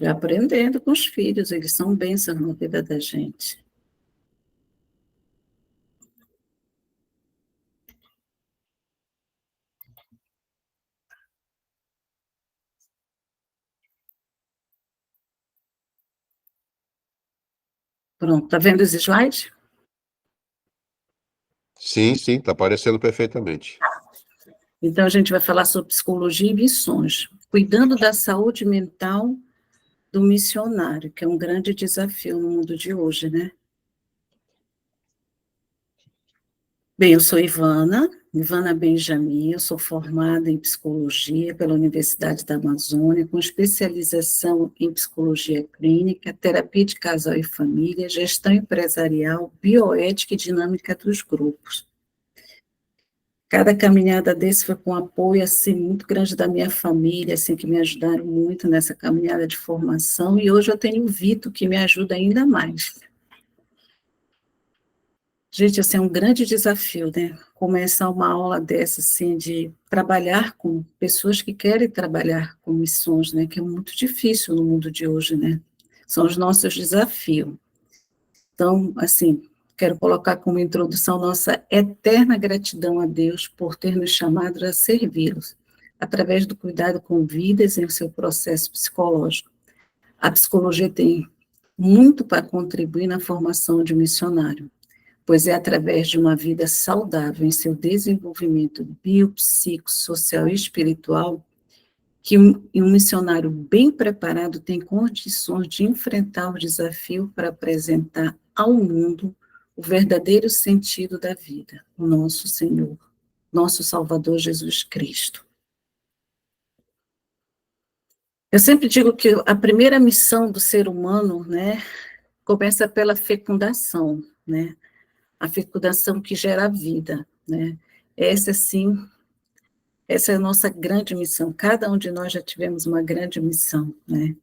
E aprendendo com os filhos, eles são bênçãos na vida da gente. Pronto, está vendo os slides? Sim, está aparecendo perfeitamente. Então, a gente vai falar sobre psicologia e missões, cuidando da saúde mental do missionário, que é um grande desafio no mundo de hoje, né? Bem, eu sou Ivana Benjamin, eu sou formada em psicologia pela Universidade da Amazônia, com especialização em psicologia clínica, terapia de casal e família, gestão empresarial, bioética e dinâmica dos grupos. Cada caminhada desse foi com apoio, assim, muito grande da minha família, assim, que me ajudaram muito nessa caminhada de formação, e hoje eu tenho o Vitor, que me ajuda ainda mais. Gente, assim, é um grande desafio, né? Começar uma aula dessa, assim, de trabalhar com pessoas que querem trabalhar com missões, né? Que é muito difícil no mundo de hoje, né? São os nossos desafios. Então, assim, quero colocar como introdução nossa eterna gratidão a Deus por ter nos chamado a servi-los, através do cuidado com vidas em seu processo psicológico. A psicologia tem muito para contribuir na formação de um missionário, pois é através de uma vida saudável em seu desenvolvimento biopsicossocial e espiritual que um missionário bem preparado tem condições de enfrentar o desafio para apresentar ao mundo o verdadeiro sentido da vida, o nosso Senhor, nosso Salvador Jesus Cristo. Eu sempre digo que a primeira missão do ser humano, né, começa pela fecundação, né, a fecundação que gera a vida, né, essa é a nossa grande missão, cada um de nós já tivemos uma grande missão, né.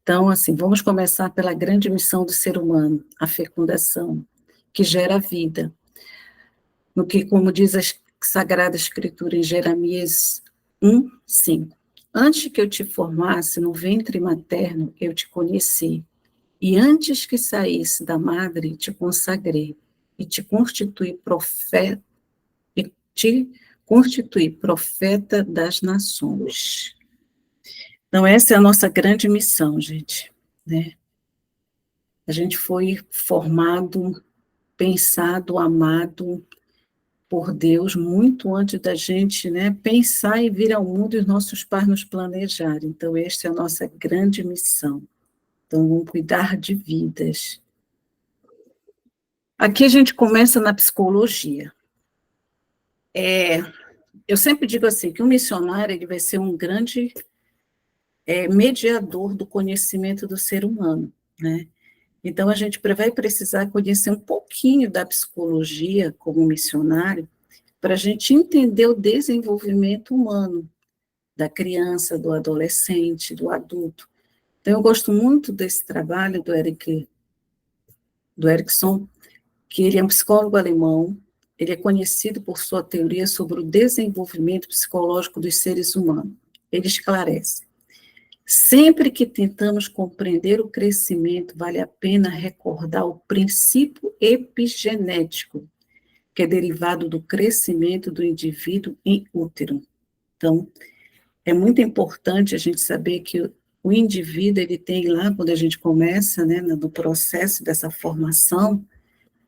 Então, assim, vamos começar pela grande missão do ser humano, a fecundação, que gera vida. No que, como diz a Sagrada Escritura em Jeremias 1:5. Antes que eu te formasse no ventre materno, eu te conheci. E antes que saísse da madre, te consagrei. E te constituí profeta das nações. Então, essa é a nossa grande missão, gente, né? A gente foi formado, pensado, amado por Deus muito antes da gente, né, pensar e vir ao mundo e os nossos pais nos planejarem. Então, esta é a nossa grande missão. Então, vamos cuidar de vidas. Aqui a gente começa na psicologia. Eu sempre digo assim, que um missionário ele vai ser um grande mediador do conhecimento do ser humano, né? Então, a gente vai precisar conhecer um pouquinho da psicologia como missionário, para a gente entender o desenvolvimento humano da criança, do adolescente, do adulto. Então, eu gosto muito desse trabalho do Erickson, que ele é um psicólogo alemão, ele é conhecido por sua teoria sobre o desenvolvimento psicológico dos seres humanos. Ele esclarece: sempre que tentamos compreender o crescimento, vale a pena recordar o princípio epigenético, que é derivado do crescimento do indivíduo em útero. Então, é muito importante a gente saber que o indivíduo, ele tem lá, quando a gente começa, né, no processo dessa formação,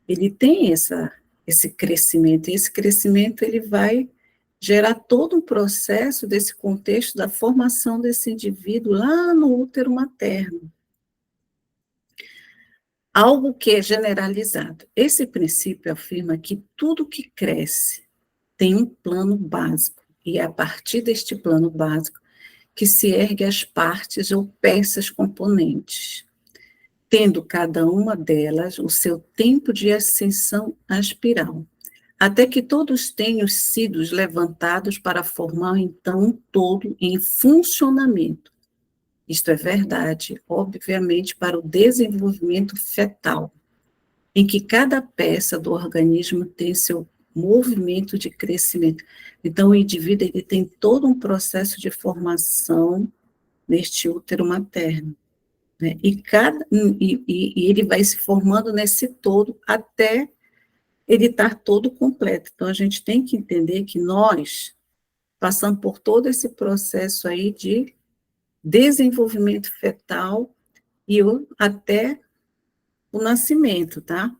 ele tem esse crescimento, e esse crescimento, ele vai gerar todo um processo desse contexto da formação desse indivíduo lá no útero materno. Algo que é generalizado. Esse princípio afirma que tudo que cresce tem um plano básico, e é a partir deste plano básico que se ergue as partes ou peças componentes, tendo cada uma delas o seu tempo de ascensão aspiral, até que todos tenham sido levantados para formar, então, um todo em funcionamento. Isto é verdade, obviamente, para o desenvolvimento fetal, em que cada peça do organismo tem seu movimento de crescimento. Então, o indivíduo ele tem todo um processo de formação neste útero materno. né? E ele vai se formando nesse todo até ele estar todo completo. Então, a gente tem que entender que nós passamos por todo esse processo aí de desenvolvimento fetal até o nascimento, tá?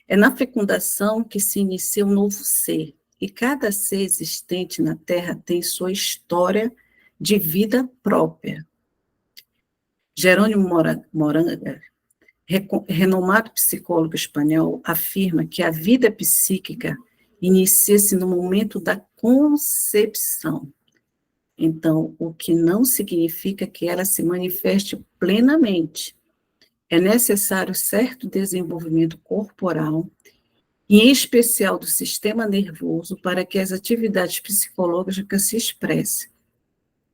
É na fecundação que se inicia um novo ser, e cada ser existente na Terra tem sua história de vida própria. Jerônimo Moranga, renomado psicólogo espanhol, afirma que a vida psíquica inicia-se no momento da concepção. Então, o que não significa que ela se manifeste plenamente. É necessário certo desenvolvimento corporal, e em especial do sistema nervoso, para que as atividades psicológicas se expressem.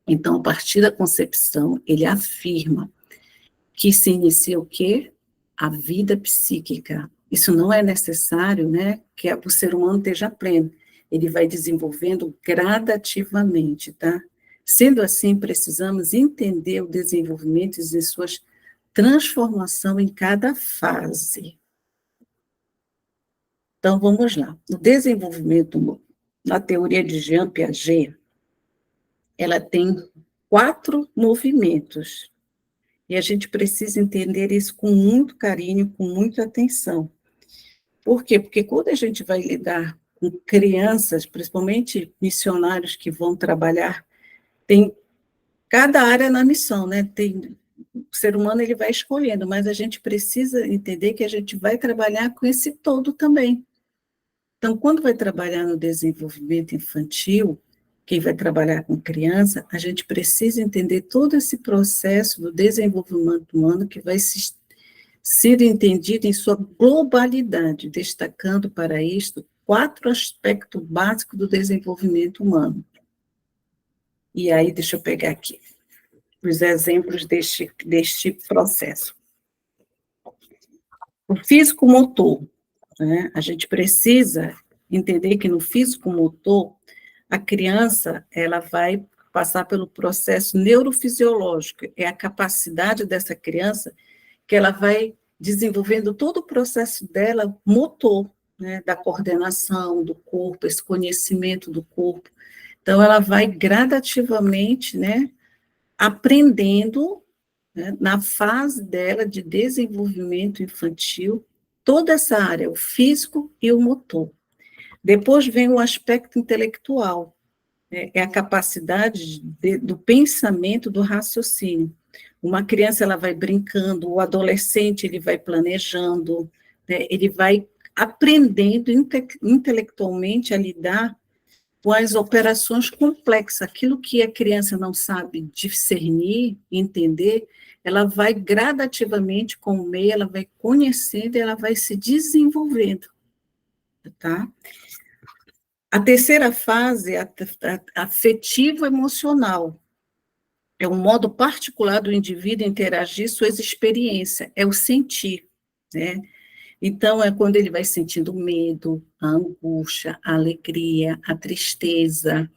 Então, a partir da concepção, ele afirma que se inicia o quê? A vida psíquica. Isso não é necessário, né, que o ser humano esteja pleno. Ele vai desenvolvendo gradativamente, tá? Sendo assim, precisamos entender o desenvolvimento e suas transformação em cada fase. Então, vamos lá. O desenvolvimento, na teoria de Jean Piaget, ela tem 4 movimentos. E a gente precisa entender isso com muito carinho, com muita atenção. Por quê? Porque quando a gente vai lidar com crianças, principalmente missionários que vão trabalhar, tem cada área na missão, né? O ser humano ele vai escolhendo, mas a gente precisa entender que a gente vai trabalhar com esse todo também. Então, quando vai trabalhar no desenvolvimento infantil, quem vai trabalhar com criança, a gente precisa entender todo esse processo do desenvolvimento humano que vai ser entendido em sua globalidade, destacando para isto 4 aspectos básicos do desenvolvimento humano. E aí, deixa eu pegar aqui os exemplos deste processo. O físico-motor, né? A gente precisa entender que no físico-motor, a criança ela vai passar pelo processo neurofisiológico, é a capacidade dessa criança que ela vai desenvolvendo todo o processo dela motor, né? Da coordenação do corpo, esse conhecimento do corpo. Então, ela vai gradativamente, né, aprendendo, né, na fase dela de desenvolvimento infantil, toda essa área, o físico e o motor. Depois vem o aspecto intelectual, né, é a capacidade do pensamento, do raciocínio. Uma criança, ela vai brincando, o adolescente, ele vai planejando, né, ele vai aprendendo intelectualmente a lidar com as operações complexas, aquilo que a criança não sabe discernir, entender, ela vai gradativamente com o meio, ela vai conhecendo, ela vai se desenvolvendo, tá? A terceira fase é afetivo-emocional, é um modo particular do indivíduo interagir suas experiências, é o sentir, né? Então, é quando ele vai sentindo medo, a angústia, a alegria, a tristeza,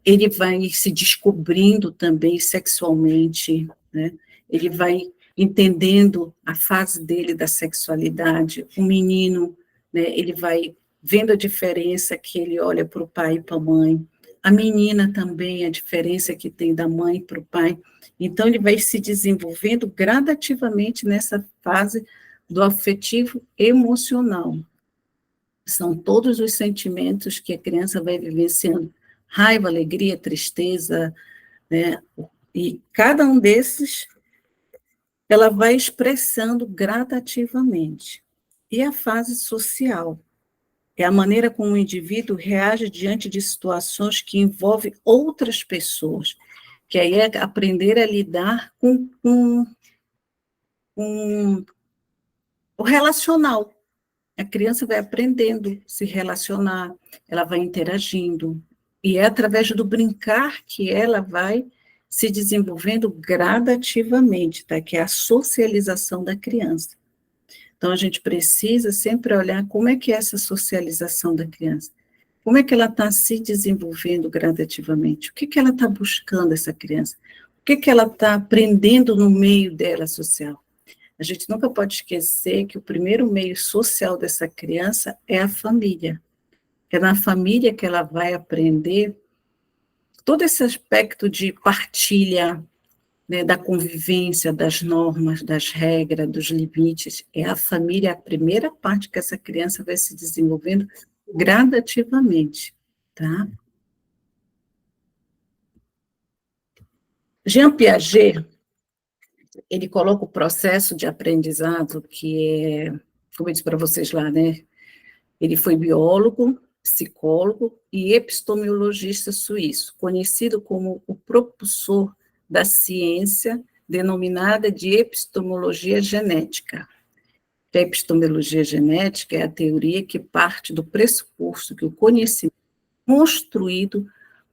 ele vai se descobrindo também sexualmente, né? Ele vai entendendo a fase dele da sexualidade. O menino, né, ele vai vendo a diferença que ele olha para o pai e para a mãe. A menina também, a diferença que tem da mãe para o pai. Então, ele vai se desenvolvendo gradativamente nessa fase do afetivo emocional. São todos os sentimentos que a criança vai vivenciando, raiva, alegria, tristeza, né? E cada um desses, ela vai expressando gradativamente. E a fase social, é a maneira como o indivíduo reage diante de situações que envolvem outras pessoas, que aí é aprender a lidar com o relacional. A criança vai aprendendo a se relacionar, ela vai interagindo, e é através do brincar que ela vai se desenvolvendo gradativamente, tá? Que é a socialização da criança. Então, a gente precisa sempre olhar como é que é essa socialização da criança, como é que ela está se desenvolvendo gradativamente, o que ela está buscando, essa criança, que ela está aprendendo no meio dela social? A gente nunca pode esquecer que o primeiro meio social dessa criança é a família. É na família que ela vai aprender todo esse aspecto de partilha, né, da convivência, das normas, das regras, dos limites. É a família a primeira parte que essa criança vai se desenvolvendo gradativamente, tá? Jean Piaget, ele coloca o processo de aprendizado, que é, como eu disse para vocês lá, né? Ele foi biólogo, psicólogo e epistemologista suíço, conhecido como o propulsor da ciência denominada de epistemologia genética. A epistemologia genética é a teoria que parte do pressuposto que o conhecimento é construído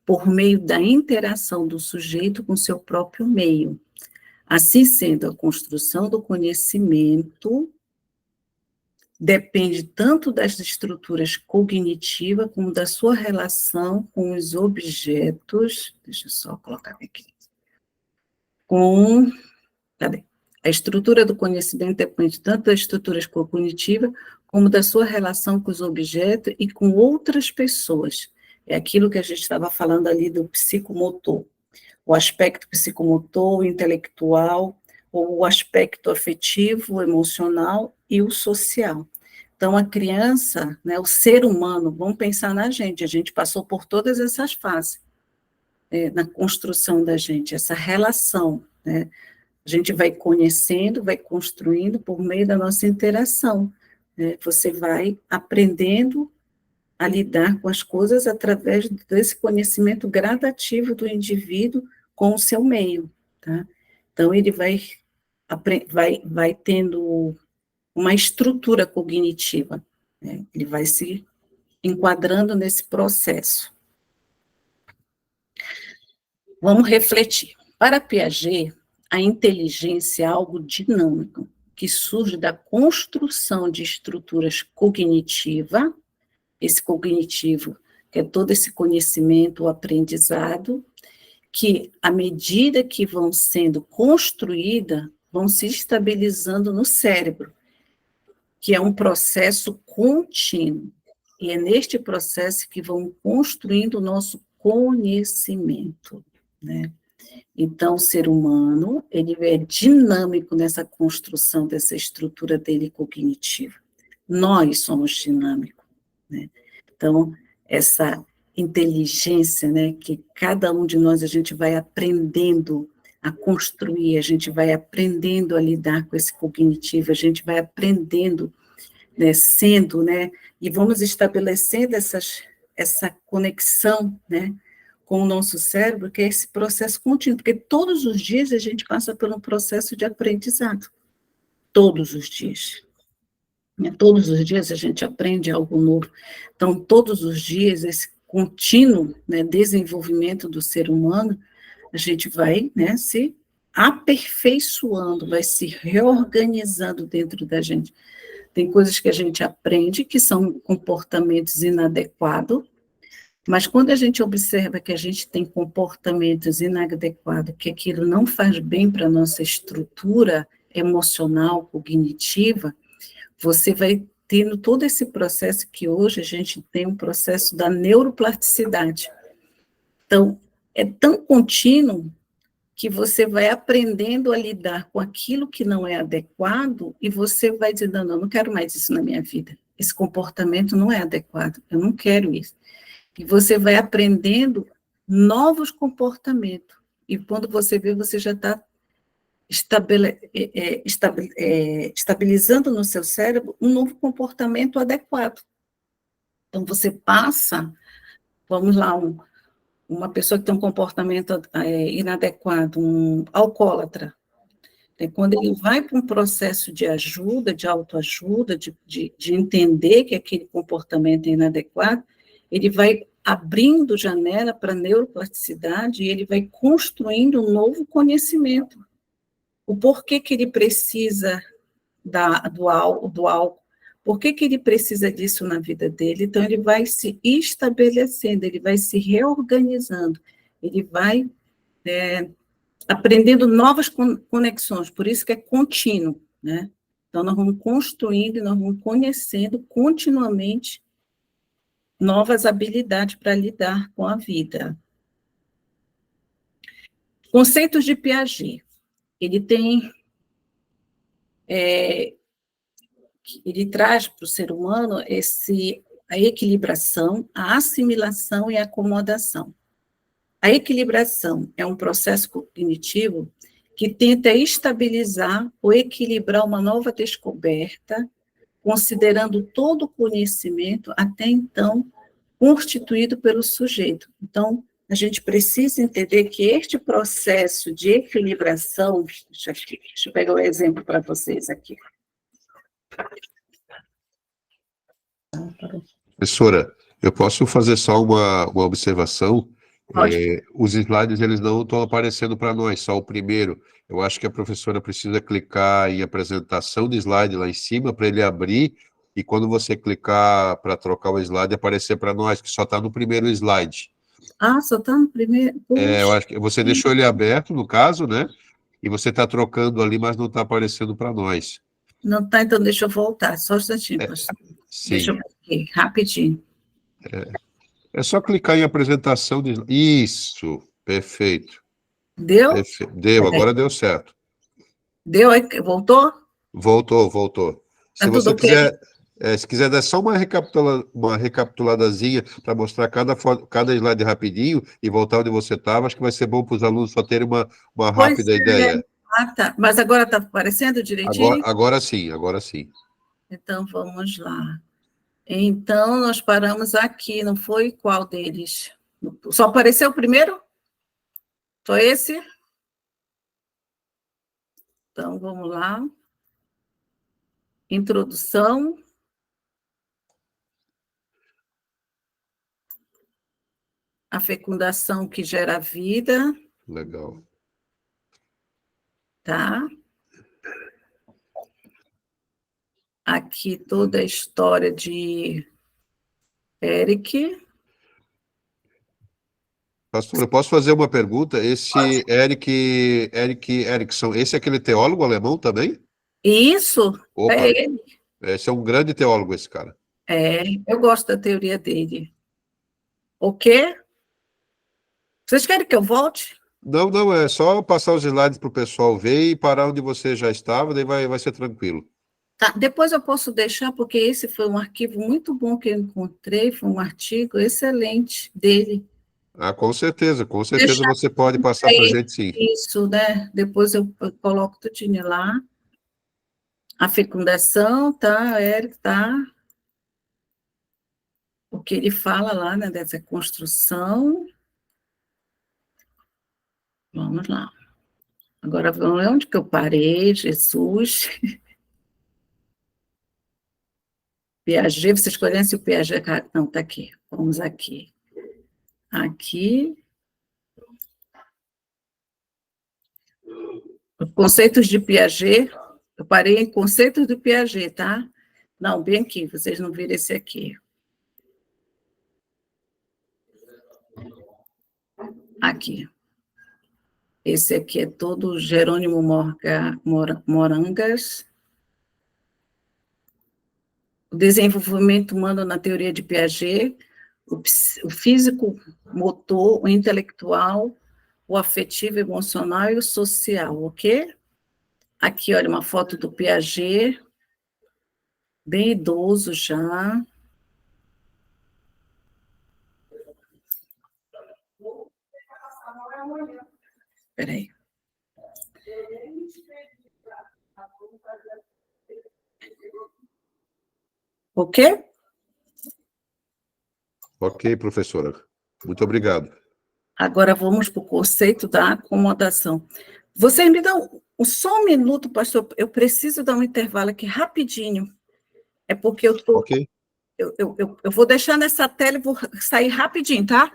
por meio da interação do sujeito com seu próprio meio. Assim sendo, a construção do conhecimento depende tanto das estruturas cognitivas como da sua relação com os objetos. Deixa eu só colocar aqui. Cadê? A estrutura do conhecimento depende tanto da estrutura cognitiva como da sua relação com os objetos e com outras pessoas. É aquilo que a gente estava falando ali do psicomotor. O aspecto psicomotor, intelectual, o aspecto afetivo, emocional e o social. Então, a criança, né, o ser humano, vamos pensar na gente, a gente passou por todas essas fases, na construção da gente, essa relação, né, a gente vai conhecendo, vai construindo por meio da nossa interação, né, você vai aprendendo a lidar com as coisas através desse conhecimento gradativo do indivíduo com o seu meio, tá? Então, ele vai tendo uma estrutura cognitiva, né? Ele vai se enquadrando nesse processo. Vamos refletir. Para Piaget, a inteligência é algo dinâmico, que surge da construção de estruturas cognitivas, esse cognitivo, que é todo esse conhecimento, o aprendizado, que, à medida que vão sendo construídas, vão se estabilizando no cérebro, que é um processo contínuo. E é neste processo que vão construindo o nosso conhecimento, né? Então, o ser humano, ele é dinâmico nessa construção dessa estrutura dele cognitiva. Nós somos dinâmicos, né? Então, essa inteligência, né, que cada um de nós, a gente vai aprendendo a construir, a gente vai aprendendo a lidar com esse cognitivo, a gente vai aprendendo, né, e vamos estabelecendo essa conexão, né, com o nosso cérebro, que é esse processo contínuo, porque todos os dias a gente passa por um processo de aprendizado, todos os dias. Todos os dias a gente aprende algo novo. Então, todos os dias, esse contínuo, né, desenvolvimento do ser humano, a gente vai, né, se aperfeiçoando, vai se reorganizando dentro da gente. Tem coisas que a gente aprende que são comportamentos inadequados, mas quando a gente observa que a gente tem comportamentos inadequados, que aquilo não faz bem para a nossa estrutura emocional, cognitiva, você vai tendo todo esse processo que hoje a gente tem um processo da neuroplasticidade. Então, é tão contínuo que você vai aprendendo a lidar com aquilo que não é adequado e você vai dizendo, não, eu não quero mais isso na minha vida. Esse comportamento não é adequado, eu não quero isso. E você vai aprendendo novos comportamentos. E quando você vê, você já está estabilizando no seu cérebro um novo comportamento adequado. Então, você passa, vamos lá, uma pessoa que tem um comportamento inadequado, um alcoólatra, quando ele vai para um processo de ajuda, de autoajuda, de entender que aquele comportamento é inadequado, ele vai abrindo janela para a neuroplasticidade e ele vai construindo um novo conhecimento. O porquê que ele precisa do álcool, por que ele precisa disso na vida dele. Então, ele vai se estabelecendo, ele vai se reorganizando, ele vai aprendendo novas conexões, por isso que é contínuo, né? Então, nós vamos construindo e nós vamos conhecendo continuamente novas habilidades para lidar com a vida. Conceitos de Piaget. Ele tem, ele traz para o ser humano a equilibração, a assimilação e a acomodação. A equilibração é um processo cognitivo que tenta estabilizar ou equilibrar uma nova descoberta, considerando todo o conhecimento até então constituído pelo sujeito. Então, a gente precisa entender que este processo de equilibração, deixa eu pegar o exemplo para vocês aqui. Professora, eu posso fazer só uma observação? Pode. Os slides, eles não estão aparecendo para nós, só o primeiro. Eu acho que a professora precisa clicar em apresentação de slide lá em cima para ele abrir, e quando você clicar para trocar o slide, aparecer para nós, que só está no primeiro slide. Ah, só está no primeiro? Eu Puxa, acho que você deixou ele aberto, no caso, né? E você está trocando ali, mas não está aparecendo para nós. não está, então deixa eu voltar, só um instantinho, pastor. Deixa eu Sim. ver aqui, rapidinho. É só clicar em apresentação de... Isso, perfeito. Deu? Deu, Peraí. agora deu certo. Deu aí? Voltou? Voltou. Está Se tudo você ok? quiser, se quiser dar só uma recapituladazinha para mostrar cada slide rapidinho e voltar onde você estava, acho que vai ser bom para os alunos só terem uma Pois rápida é. ideia. Ah, tá. Mas agora está aparecendo direitinho? Agora sim, agora sim. Então, vamos lá. Então, nós paramos aqui, não foi? Qual deles? Só apareceu o primeiro? Só esse? Então, vamos lá. Introdução. A fecundação que gera vida, Legal. tá? Aqui toda a história de Eric. Pastor, eu posso fazer uma pergunta? Esse Eric Erickson, esse é aquele teólogo alemão também? Isso, é Opa, ele. esse é um grande teólogo, esse cara. É, eu gosto da teoria dele. O quê? Vocês querem que eu volte? Não, é só passar os slides para o pessoal ver e parar onde você já estava, daí vai ser tranquilo. Tá, depois eu posso deixar, porque esse foi um arquivo muito bom que eu encontrei, foi um artigo excelente dele. Ah, com certeza Deixar você pode passar para a aí gente sim. isso, né? Depois eu coloco tudinho lá. A fecundação, tá, Eric, tá? O que ele fala lá, né, dessa construção. Vamos lá. Agora, vamos ver onde que eu parei, Jesus. Piaget, vocês conhecem o Piaget? Não, está aqui. Vamos aqui. Aqui. Conceitos de Piaget. Eu parei em conceitos de Piaget, tá? Não, bem aqui, vocês não viram esse aqui. Aqui. Esse aqui é todo Jerônimo Morangas. O desenvolvimento humano na teoria de Piaget, o físico motor, o intelectual, o afetivo, emocional e o social, ok? Aqui, olha, uma foto do Piaget, bem idoso já. Espera aí. Ok? Ok, professora. Muito obrigado. Agora vamos para o conceito da acomodação. Vocês me dão só um minuto, pastor, eu preciso dar um intervalo aqui rapidinho. É porque eu tô, Ok. eu vou deixar nessa tela e vou sair rapidinho, tá?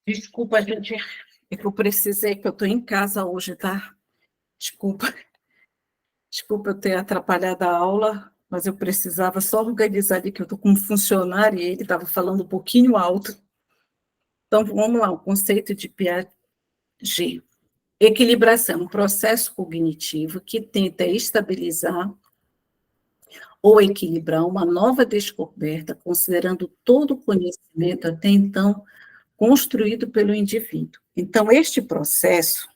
Desculpa, gente, é que eu precisei, que eu estou em casa hoje, tá? Desculpa, desculpa eu ter atrapalhado a aula, mas eu precisava só organizar ali, que eu estou com um funcionário e ele estava falando um pouquinho alto. Então, vamos lá, o conceito de Piaget. Equilibração, um processo cognitivo que tenta estabilizar ou equilibrar uma nova descoberta, considerando todo o conhecimento até então construído pelo indivíduo. Então, este processo,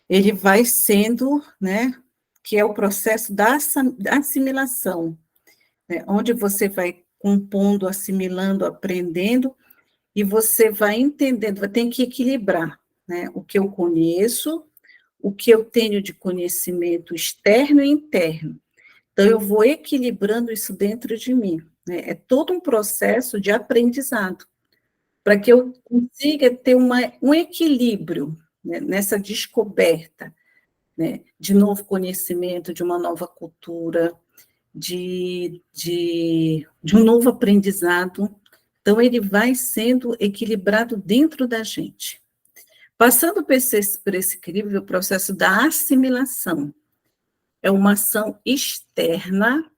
ele vai sendo, né, que é o processo da assimilação, né, onde você vai compondo, assimilando, aprendendo, e você vai entendendo, vai ter que equilibrar, né, o que eu conheço, o que eu tenho de conhecimento externo e interno. Então, eu vou equilibrando isso dentro de mim, né, é todo um processo de aprendizado, para que eu consiga ter um equilíbrio, né, nessa descoberta, né, de novo conhecimento, de uma nova cultura, de um novo aprendizado. Então, ele vai sendo equilibrado dentro da gente. Passando por esse equilíbrio, o processo da assimilação é uma ação externa,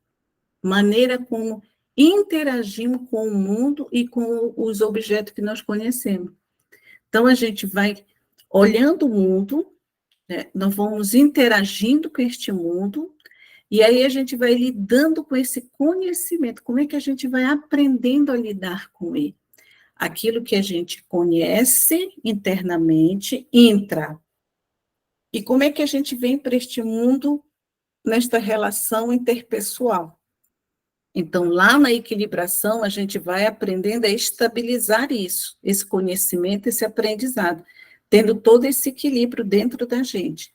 maneira como interagimos com o mundo e com os objetos que nós conhecemos. Então, a gente vai olhando o mundo, né, nós vamos interagindo com este mundo, e aí a gente vai lidando com esse conhecimento. Como é que a gente vai aprendendo a lidar com ele? Aquilo que a gente conhece internamente entra. E como é que a gente vem para este mundo nesta relação interpessoal? Então, lá na equilibração, a gente vai aprendendo a estabilizar isso, esse conhecimento, esse aprendizado, tendo todo esse equilíbrio dentro da gente.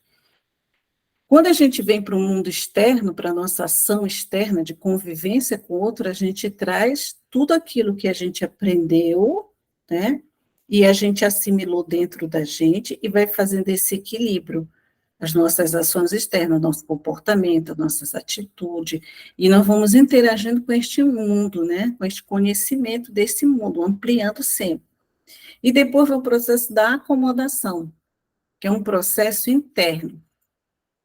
Quando a gente vem para o mundo externo, para a nossa ação externa de convivência com o outro, a gente traz tudo aquilo que a gente aprendeu, né? E a gente assimilou dentro da gente e vai fazendo esse equilíbrio. As nossas ações externas, nosso comportamento, nossas atitudes, e nós vamos interagindo com este mundo, né? Com este conhecimento desse mundo, ampliando sempre. E depois vem o processo da acomodação, que é um processo interno,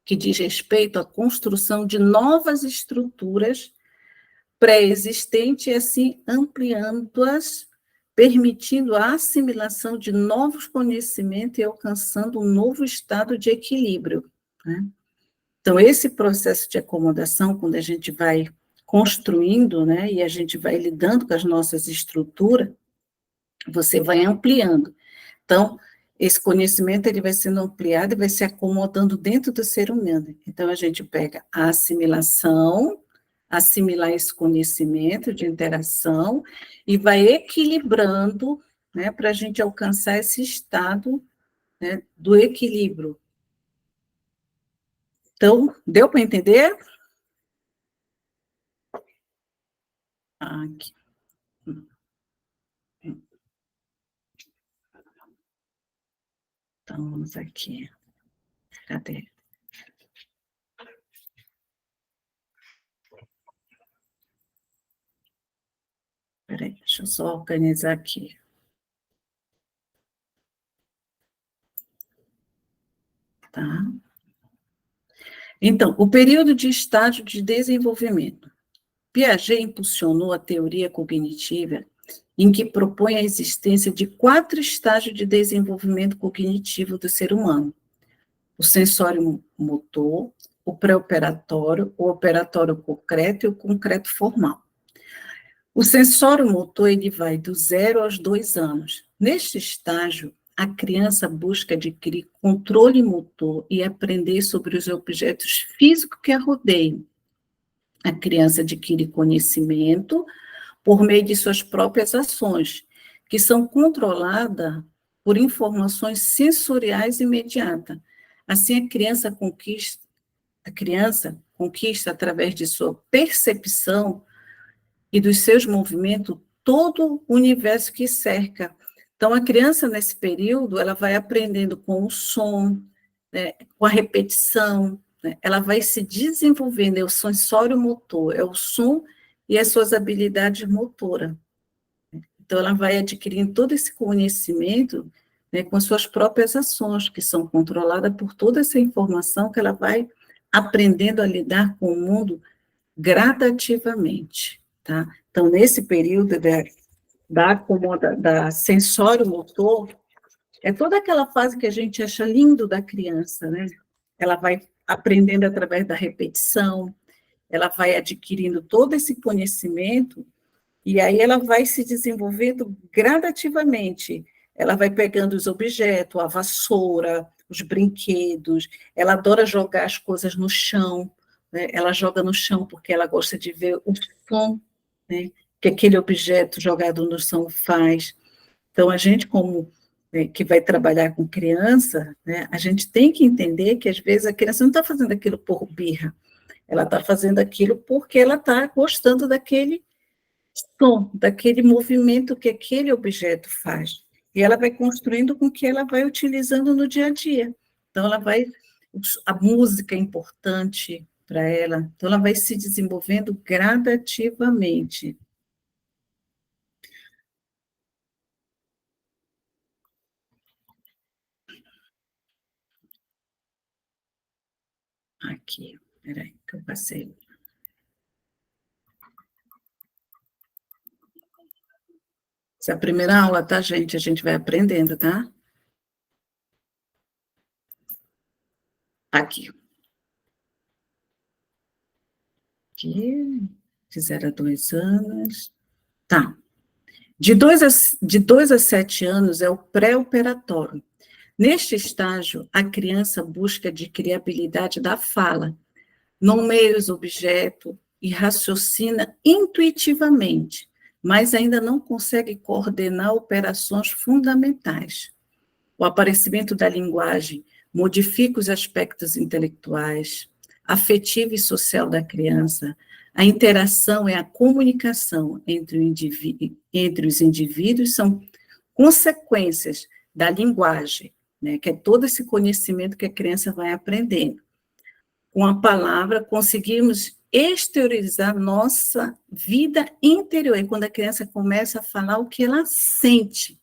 que diz respeito à construção de novas estruturas pré-existentes e assim ampliando-as, permitindo a assimilação de novos conhecimentos e alcançando um novo estado de equilíbrio, né? Então, esse processo de acomodação, quando a gente vai construindo, né, e a gente vai lidando com as nossas estruturas, você vai ampliando. Então, esse conhecimento ele vai sendo ampliado e vai se acomodando dentro do ser humano. Então, a gente pega a assimilação, assimilar esse conhecimento de interação e vai equilibrando, né, para a gente alcançar esse estado, né, do equilíbrio. Então, deu para entender? Aqui. Então, vamos aqui. Cadê? Peraí, deixa eu só organizar aqui. Tá? Então, o período de estágio de desenvolvimento. Piaget impulsionou a teoria cognitiva em que propõe a existência de 4 estágios de desenvolvimento cognitivo do ser humano: o sensório motor, o pré-operatório, o operatório concreto e o concreto formal. O sensório motor ele vai do 0 aos 2 anos. Neste estágio, a criança busca adquirir controle motor e aprender sobre os objetos físicos que a rodeiam. A criança adquire conhecimento por meio de suas próprias ações, que são controladas por informações sensoriais imediatas. Assim, a criança conquista através de sua percepção e dos seus movimentos todo o universo que cerca. Então, a criança, nesse período, ela vai aprendendo com o som, né, com a repetição, né, ela vai se desenvolvendo, é o sensório motor, é o som e as suas habilidades motoras. Então, ela vai adquirindo todo esse conhecimento, né, com as suas próprias ações, que são controladas por toda essa informação que ela vai aprendendo a lidar com o mundo gradativamente, tá? Então, nesse período da sensório-motor, é toda aquela fase que a gente acha lindo da criança, né? Ela vai aprendendo através da repetição, ela vai adquirindo todo esse conhecimento, e aí ela vai se desenvolvendo gradativamente. Ela vai pegando os objetos, a vassoura, os brinquedos, ela adora jogar as coisas no chão, né? Ela joga no chão porque ela gosta de ver o som, né, que aquele objeto jogado no chão faz. Então, a gente, como que vai trabalhar com criança, né, a gente tem que entender que, às vezes, a criança não está fazendo aquilo por birra, ela está fazendo aquilo porque ela está gostando daquele som, daquele movimento que aquele objeto faz. E ela vai construindo com que ela vai utilizando no dia a dia. Então, a música é importante para ela, então ela vai se desenvolvendo gradativamente. Aqui, peraí, que eu passei. Essa é a primeira aula, tá, gente? A gente vai aprendendo, tá? Aqui. Aqui, de 0 a 2 anos. Tá. De 2 a 7 anos é o pré-operatório. Neste estágio, a criança busca adquirir a habilidade da fala, nomeia os objetos e raciocina intuitivamente, mas ainda não consegue coordenar operações fundamentais. O aparecimento da linguagem modifica os aspectos intelectuais, afetivo e social da criança. A interação e a comunicação entre os indivíduos são consequências da linguagem, né, que é todo esse conhecimento que a criança vai aprendendo. Com a palavra, conseguimos exteriorizar nossa vida interior, e quando a criança começa a falar o que ela sente.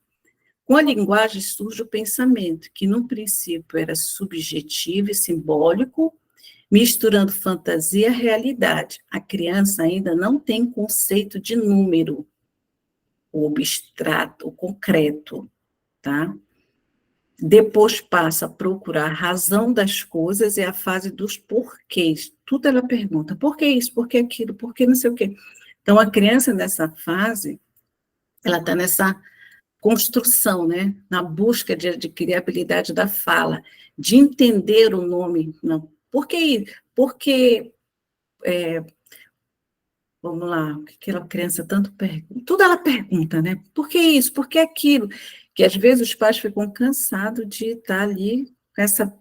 Com a linguagem surge o pensamento, que no princípio era subjetivo e simbólico, misturando fantasia e realidade. A criança ainda não tem conceito de número, o abstrato, o concreto, tá? Depois passa a procurar a razão das coisas e a fase dos porquês. Tudo ela pergunta, por que isso, por que aquilo, por que não sei o quê. Então, a criança nessa fase, ela está nessa construção, né? Na busca de adquirir a habilidade da fala, de entender o nome. Não. Por que? Porque, vamos lá, o que aquela criança tanto pergunta? Tudo ela pergunta, né? Por que isso? Por que aquilo? Que às vezes os pais ficam cansados de estar ali com essa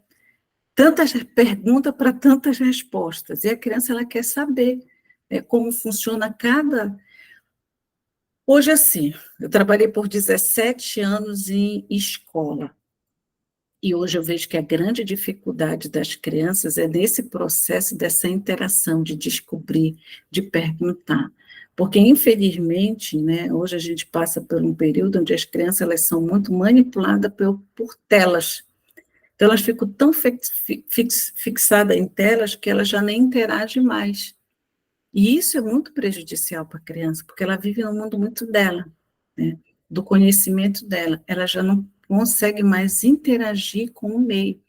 tantas perguntas para tantas respostas. E a criança ela quer saber, né, como funciona cada. Hoje, assim, eu trabalhei por 17 anos em escola. E hoje eu vejo que a grande dificuldade das crianças é nesse processo dessa interação, de descobrir, de perguntar. Porque, infelizmente, né, hoje a gente passa por um período onde as crianças elas são muito manipuladas por telas. Então, elas ficam tão fixadas em telas que elas já nem interagem mais. E isso é muito prejudicial para a criança, porque ela vive no mundo muito dela, né, do conhecimento dela. Ela já não consegue mais interagir com o meio.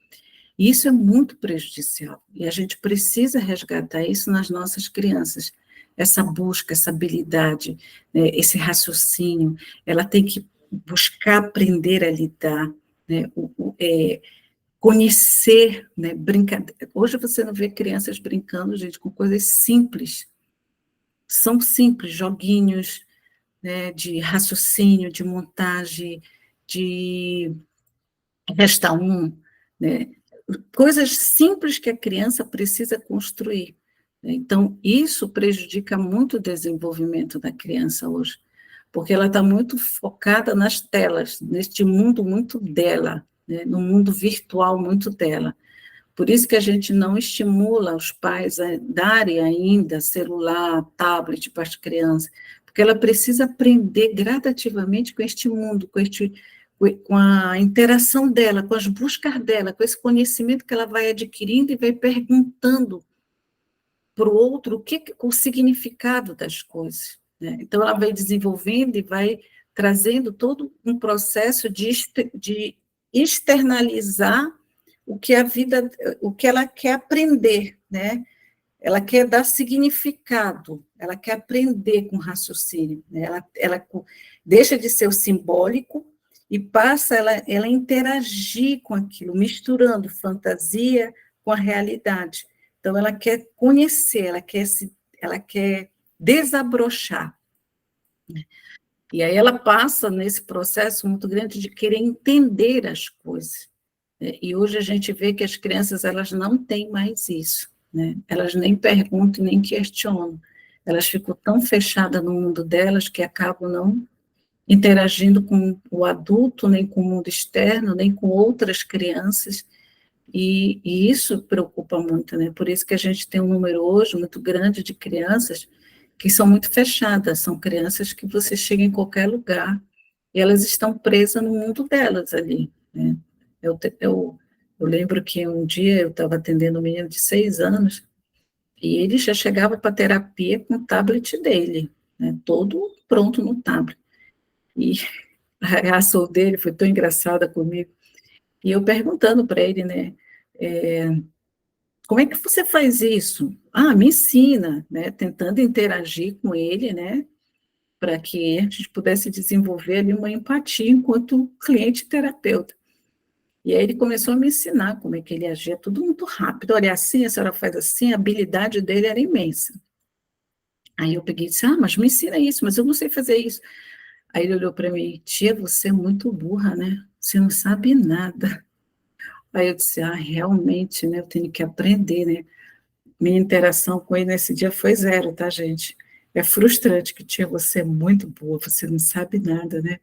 E isso é muito prejudicial. E a gente precisa resgatar isso nas nossas crianças. Essa busca, essa habilidade, né, esse raciocínio, ela tem que buscar aprender a lidar, né, conhecer, né, brincar. Hoje você não vê crianças brincando, gente, com coisas simples. São simples, joguinhos, né, de raciocínio, de montagem, de resta um, né, coisas simples que a criança precisa construir. Então, isso prejudica muito o desenvolvimento da criança hoje, porque ela está muito focada nas telas, neste mundo muito dela, né, no mundo virtual muito dela. Por isso que a gente não estimula os pais a darem ainda celular, tablet para as crianças, porque ela precisa aprender gradativamente com este mundo, com a interação dela, com as buscas dela, com esse conhecimento que ela vai adquirindo e vai perguntando para o outro o significado das coisas, né? Então, ela vai desenvolvendo e vai trazendo todo um processo de externalizar o que a vida, o que ela quer aprender, né? Ela quer dar significado, ela quer aprender com raciocínio, né? Ela deixa de ser o simbólico e passa ela interagir com aquilo, misturando fantasia com a realidade. Então, ela quer conhecer, ela quer desabrochar. E aí ela passa nesse processo muito grande de querer entender as coisas, né? E hoje a gente vê que as crianças, elas não têm mais isso, né? Elas nem perguntam, nem questionam. Elas ficam tão fechadas no mundo delas que acabam não interagindo com o adulto, nem com o mundo externo, nem com outras crianças, e isso preocupa muito, né? Por isso que a gente tem um número hoje muito grande de crianças que são muito fechadas, são crianças que você chega em qualquer lugar e elas estão presas no mundo delas ali, né? Eu lembro que um dia eu estava atendendo um menino de 6 anos e ele já chegava para terapia com o tablet dele, né? Todo pronto no tablet. E a reação dele foi tão engraçada comigo. E eu perguntando para ele, né? Como é que você faz isso? Ah, me ensina, né? Tentando interagir com ele, né? Para que a gente pudesse desenvolver ali uma empatia enquanto cliente e terapeuta. E aí ele começou a me ensinar como é que ele agia, tudo muito rápido. Olha, assim, a senhora faz assim, a habilidade dele era imensa. Aí eu peguei e disse, mas me ensina isso, mas eu não sei fazer isso. Aí ele olhou para mim, tia, você é muito burra, né? Você não sabe nada. Aí eu disse, realmente, né? Eu tenho que aprender, né? Minha interação com ele nesse dia foi zero, tá, gente? É frustrante que, tia, você é muito boa, você não sabe nada, né?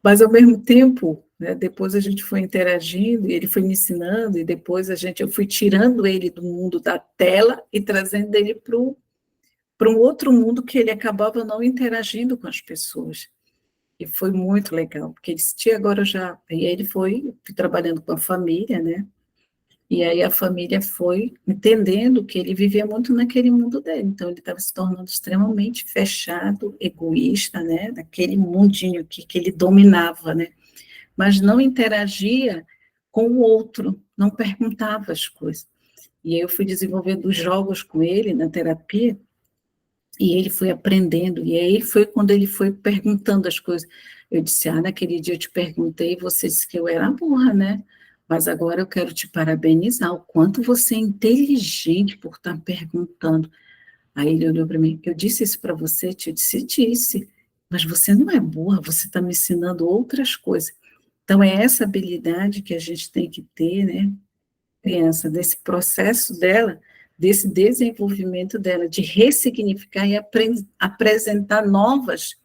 Mas, ao mesmo tempo, né, depois a gente foi interagindo, e ele foi me ensinando, e depois eu fui tirando ele do mundo da tela e trazendo ele para um outro mundo que ele acabava não interagindo com as pessoas. E foi muito legal, porque ele disse, tia, agora já... E aí ele fui trabalhando com a família, né? E aí a família foi entendendo que ele vivia muito naquele mundo dele, então ele estava se tornando extremamente fechado, egoísta, né, naquele mundinho aqui que ele dominava, né, mas não interagia com o outro, não perguntava as coisas. E aí eu fui desenvolvendo os jogos com ele na terapia, e ele foi aprendendo, e aí foi quando ele foi perguntando as coisas. Eu disse, naquele dia eu te perguntei, e você disse que eu era burra, né? Mas agora eu quero te parabenizar, o quanto você é inteligente por estar perguntando. Aí ele olhou para mim, eu disse isso para você? Eu disse, mas você não é burra, você está me ensinando outras coisas. Então, é essa habilidade que a gente tem que ter, né? Criança, desse processo dela, desse desenvolvimento dela, de ressignificar e apresentar novas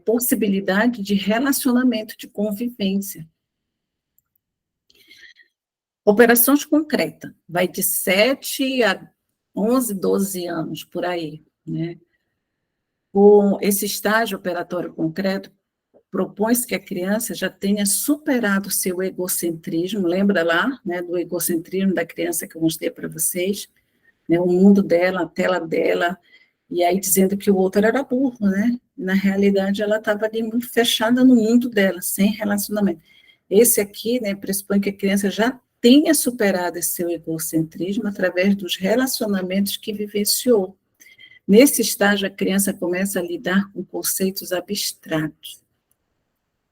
possibilidades de relacionamento, de convivência. Operações concretas, vai de 7 a 11, 12 anos, por aí, né? Com esse estágio operatório concreto, propõe-se que a criança já tenha superado o seu egocentrismo, lembra lá, né, do egocentrismo da criança que eu mostrei para vocês, né, o mundo dela, a tela dela, e aí dizendo que o outro era burro, né? Na realidade, ela estava ali muito fechada no mundo dela, sem relacionamento. Esse aqui, né, pressupõe que a criança já tenha superado esse seu egocentrismo através dos relacionamentos que vivenciou. Nesse estágio, a criança começa a lidar com conceitos abstratos,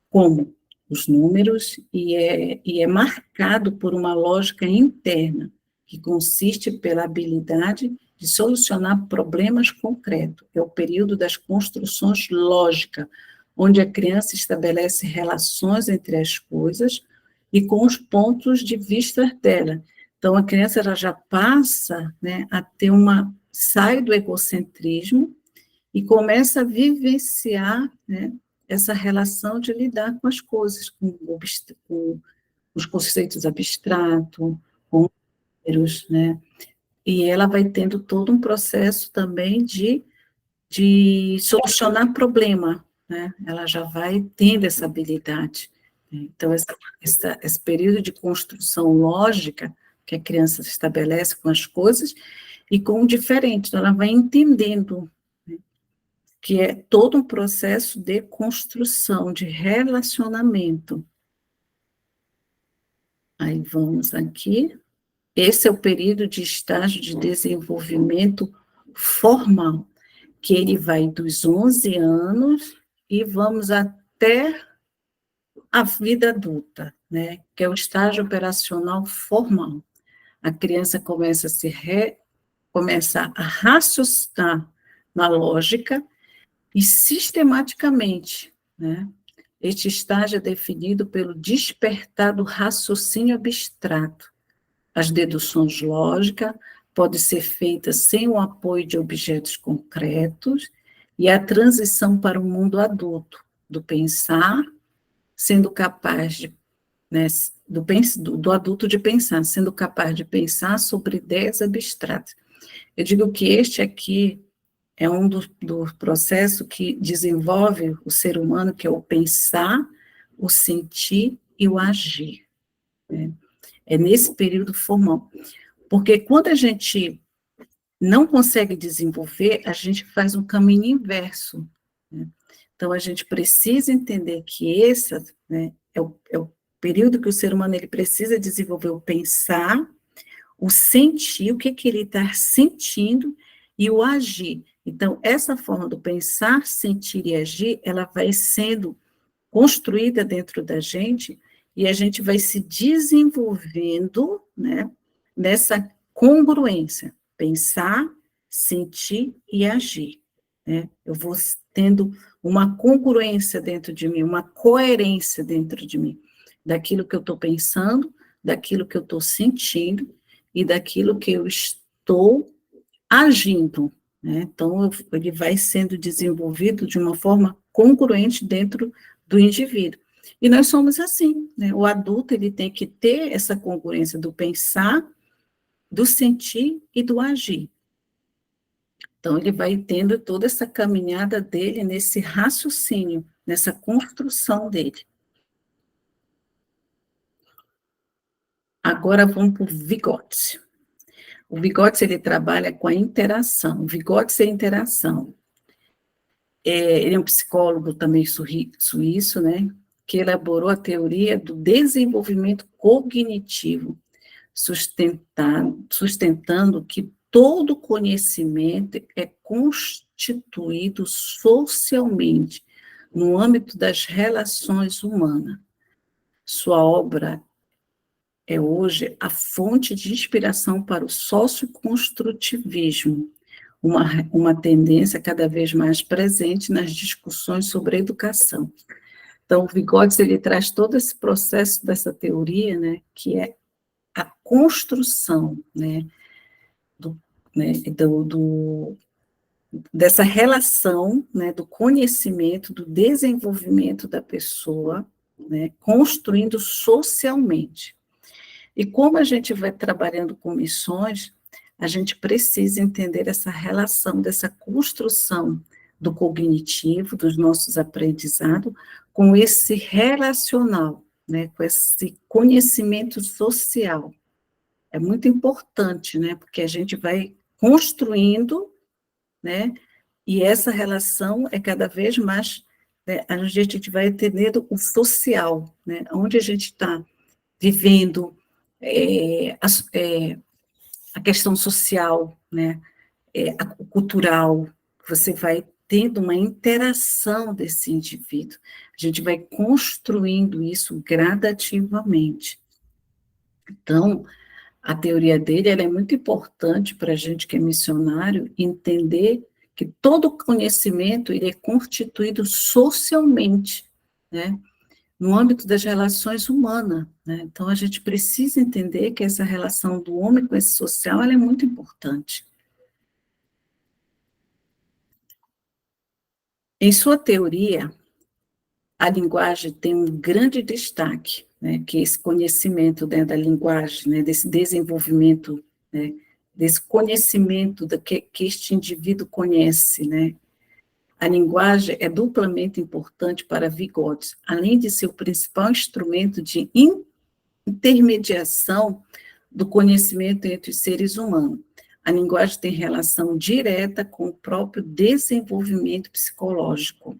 como os números, e é marcado por uma lógica interna, que consiste pela habilidade de solucionar problemas concretos. É o período das construções lógicas, onde a criança estabelece relações entre as coisas e com os pontos de vista dela. Então, a criança ela já passa, né, a ter sai do egocentrismo e começa a vivenciar, né, essa relação de lidar com as coisas, com os conceitos abstratos, companheiros, né? E ela vai tendo todo um processo também de solucionar problema, né? Ela já vai tendo essa habilidade. Então, esse período de construção lógica que a criança estabelece com as coisas e com o diferente, então ela vai entendendo, né, que é todo um processo de construção, de relacionamento. Aí vamos aqui. Esse é o período de estágio de desenvolvimento formal, que ele vai dos 11 anos e vamos até a vida adulta, né? Que é o estágio operacional formal. A criança começa a raciocinar na lógica e sistematicamente, né? Este estágio é definido pelo despertar do raciocínio abstrato. As deduções lógicas podem ser feitas sem o apoio de objetos concretos e a transição para o mundo adulto, do pensar, sendo capaz de, né, do adulto de pensar, sendo capaz de pensar sobre ideias abstratas. Eu digo que este aqui é um do processo que desenvolve o ser humano, que é o pensar, o sentir e o agir, né? É nesse período formal. Porque quando a gente não consegue desenvolver, a gente faz um caminho inverso, né? Então, a gente precisa entender que esse, né, é o período que o ser humano ele precisa desenvolver o pensar, o sentir, o que, que ele está sentindo, e o agir. Então, essa forma do pensar, sentir e agir, ela vai sendo construída dentro da gente, e a gente vai se desenvolvendo, né, nessa congruência, pensar, sentir e agir, né? Eu vou tendo uma congruência dentro de mim, uma coerência dentro de mim, daquilo que eu estou pensando, daquilo que eu estou sentindo e daquilo que eu estou agindo, né? Então, ele vai sendo desenvolvido de uma forma congruente dentro do indivíduo. E nós somos assim, né? O adulto, ele tem que ter essa congruência do pensar, do sentir e do agir. Então, ele vai tendo toda essa caminhada dele nesse raciocínio, nessa construção dele. Agora vamos para o Vygotsky. O Vygotsky, ele trabalha com a interação. O Vygotsky é interação. Ele é um psicólogo também suíço, né, que elaborou a teoria do desenvolvimento cognitivo, sustentando que todo conhecimento é constituído socialmente, no âmbito das relações humanas. Sua obra é hoje a fonte de inspiração para o socioconstrutivismo, uma tendência cada vez mais presente nas discussões sobre educação. Então, o Vygotsky, ele traz todo esse processo dessa teoria, né, que é a construção, né, né, dessa relação, né, do conhecimento, do desenvolvimento da pessoa, né, construindo socialmente. E como a gente vai trabalhando com missões, a gente precisa entender essa relação, dessa construção do cognitivo, dos nossos aprendizados, com esse relacional, né, com esse conhecimento social. É muito importante, né, porque a gente vai construindo, né, e essa relação é cada vez mais, né, a gente vai entendendo o social, né, onde a gente está vivendo a questão social, né, o cultural, você vai tendo uma interação desse indivíduo, a gente vai construindo isso gradativamente. Então, a teoria dele ela é muito importante para a gente que é missionário entender que todo conhecimento ele é constituído socialmente, né? No âmbito das relações humanas, né? Então, a gente precisa entender que essa relação do homem com esse social ela é muito importante. Em sua teoria, a linguagem tem um grande destaque, né, que é esse conhecimento, né, da linguagem, né, desse desenvolvimento, né, desse conhecimento que este indivíduo conhece, né. A linguagem é duplamente importante para Vygotsky, além de ser o principal instrumento de intermediação do conhecimento entre os seres humanos. A linguagem tem relação direta com o próprio desenvolvimento psicológico.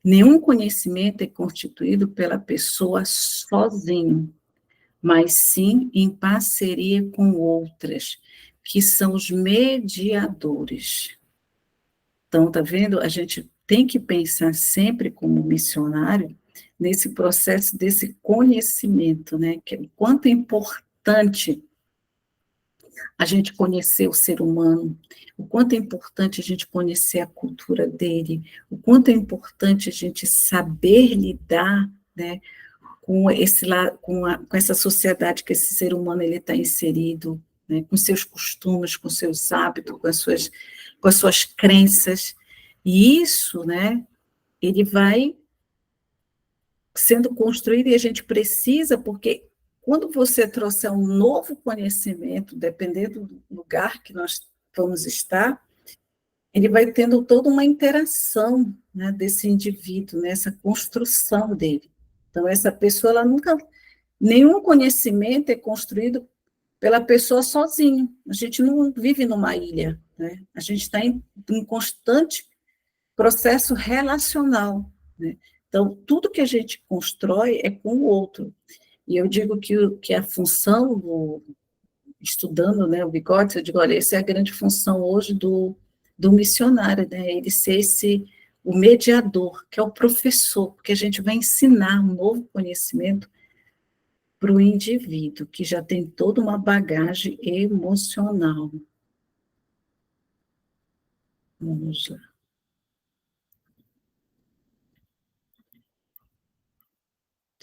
Nenhum conhecimento é constituído pela pessoa sozinho, mas sim em parceria com outras, que são os mediadores. Então, tá vendo? A gente tem que pensar sempre como missionário nesse processo desse conhecimento, né? Que é o quanto é importante a gente conhecer o ser humano, o quanto é importante a gente conhecer a cultura dele, o quanto é importante a gente saber lidar, né, com com essa sociedade que esse ser humano ele está inserido, né, com seus costumes, com seus hábitos, com as suas crenças, e isso, né, ele vai sendo construído e a gente precisa, porque quando você trouxer um novo conhecimento, dependendo do lugar que nós vamos estar, ele vai tendo toda uma interação, né, desse indivíduo, nessa construção dele. Então, essa pessoa, ela nunca, nenhum conhecimento é construído pela pessoa sozinha. A gente não vive numa ilha, né? A gente está em constante processo relacional, né? Então, tudo que a gente constrói é com o outro. E eu digo que a função, estudando, né, o Vygotsky, eu digo, olha, essa é a grande função hoje do missionário, né, ele ser o mediador, que é o professor, porque a gente vai ensinar um novo conhecimento para o indivíduo, que já tem toda uma bagagem emocional. Vamos lá.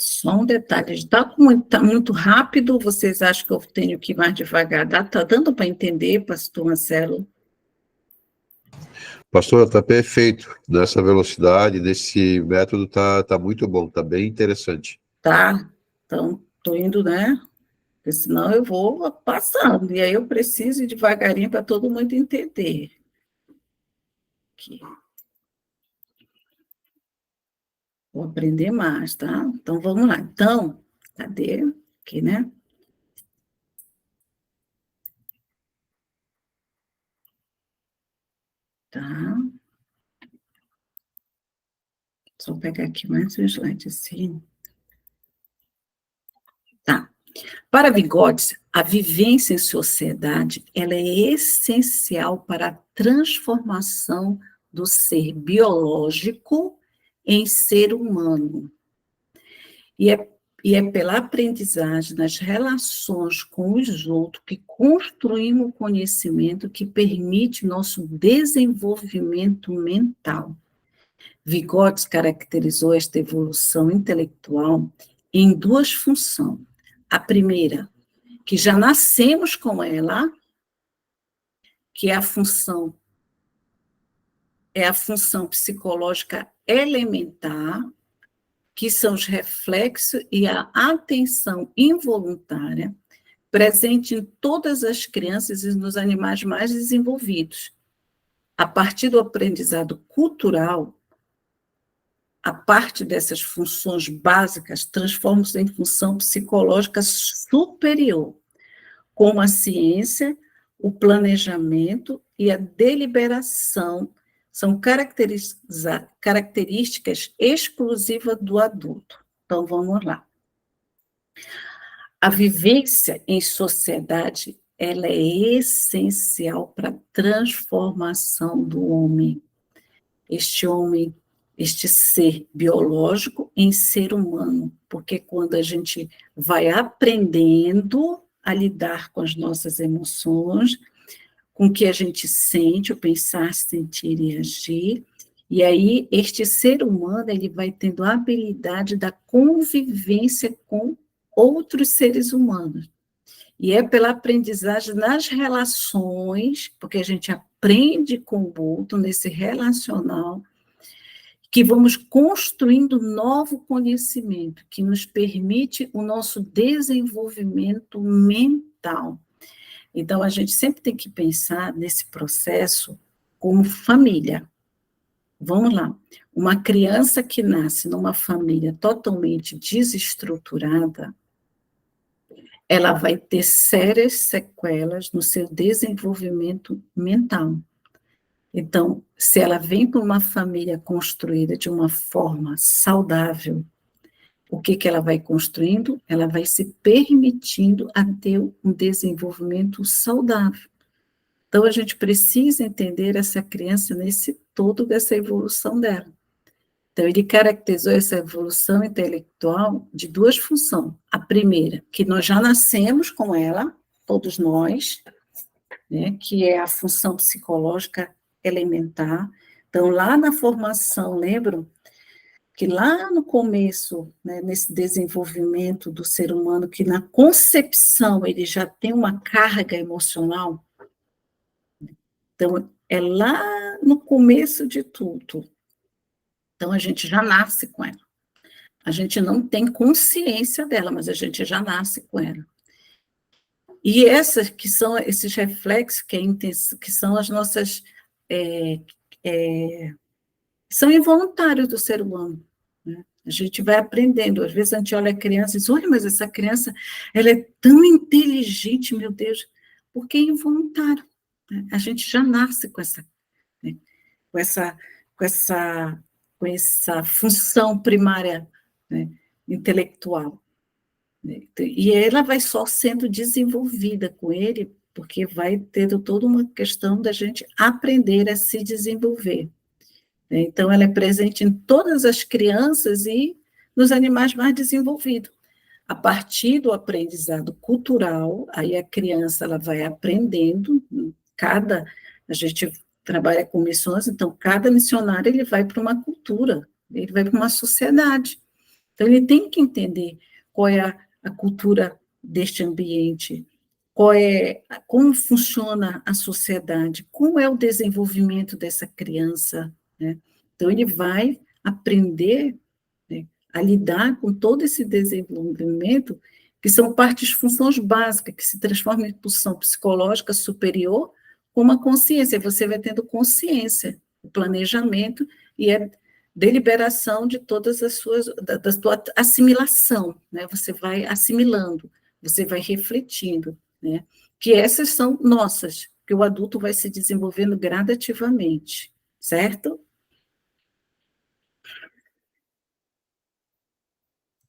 Só um detalhe, está muito rápido, vocês acham que eu tenho que ir mais devagar? Está dando para entender, pastor Marcelo? Pastor, está perfeito. Nessa velocidade, nesse método, tá muito bom, está bem interessante. Tá, então estou indo, né? Porque senão eu vou passando, e aí eu preciso ir devagarinho para todo mundo entender. Aqui. Vou aprender mais, tá? Então vamos lá. Então, cadê? Aqui, né? Tá. Só pegar aqui mais um slide assim. Tá. Para Vygotsky, a vivência em sociedade ela é essencial para a transformação do ser biológico em ser humano. E é pela aprendizagem nas relações com os outros que construímos o conhecimento que permite nosso desenvolvimento mental. Vygotsky caracterizou esta evolução intelectual em duas funções. A primeira, que já nascemos com ela, que é a função psicológica elementar, que são os reflexos e a atenção involuntária, presente em todas as crianças e nos animais mais desenvolvidos. A partir do aprendizado cultural, a parte dessas funções básicas transforma-se em função psicológica superior, como a ciência, o planejamento e a deliberação são características exclusivas do adulto. Então, vamos lá. A vivência em sociedade, ela é essencial para a transformação do homem. Este ser biológico em ser humano, porque quando a gente vai aprendendo a lidar com as nossas emoções, com o que a gente sente, o pensar, sentir e agir, e aí este ser humano ele vai tendo a habilidade da convivência com outros seres humanos. E é pela aprendizagem nas relações, porque a gente aprende com o outro nesse relacional, que vamos construindo novo conhecimento, que nos permite o nosso desenvolvimento mental. Então, a gente sempre tem que pensar nesse processo como família. Vamos lá. Uma criança que nasce numa família totalmente desestruturada, ela vai ter sérias sequelas no seu desenvolvimento mental. Então, se ela vem para uma família construída de uma forma saudável, o que que ela vai construindo? Ela vai se permitindo a ter um desenvolvimento saudável. Então, a gente precisa entender essa criança nesse todo dessa evolução dela. Então, ele caracterizou essa evolução intelectual de duas funções. A primeira, que nós já nascemos com ela, todos nós, né, que é a função psicológica elementar. Então, lá na formação, lembram que lá no começo, né, nesse desenvolvimento do ser humano, que na concepção ele já tem uma carga emocional, então, é lá no começo de tudo. Então, a gente já nasce com ela. A gente não tem consciência dela, mas a gente já nasce com ela. E essas que são esses reflexos, que são as nossas... são involuntários do ser humano, né? A gente vai aprendendo. Às vezes a gente olha a criança e diz, olha, mas essa criança, ela é tão inteligente, meu Deus, porque é involuntário, né? A gente já nasce com essa, né? com essa, com essa, com essa função primária, né, intelectual, né? E ela vai só sendo desenvolvida com ele, porque vai tendo toda uma questão da gente aprender a se desenvolver. Então, ela é presente em todas as crianças e nos animais mais desenvolvidos. A partir do aprendizado cultural, aí a criança ela vai aprendendo, a gente trabalha com missões, então cada missionário ele vai para uma cultura, ele vai para uma sociedade. Então ele tem que entender qual é a cultura deste ambiente, como funciona a sociedade, como é o desenvolvimento dessa criança, né? Então ele vai aprender, né, a lidar com todo esse desenvolvimento, que são partes, funções básicas, que se transformam em função psicológica superior, com uma consciência. Você vai tendo consciência, o planejamento e a deliberação de todas as suas, da sua assimilação, né? Você vai assimilando, você vai refletindo, né? Que essas são nossas, que o adulto vai se desenvolvendo gradativamente, certo?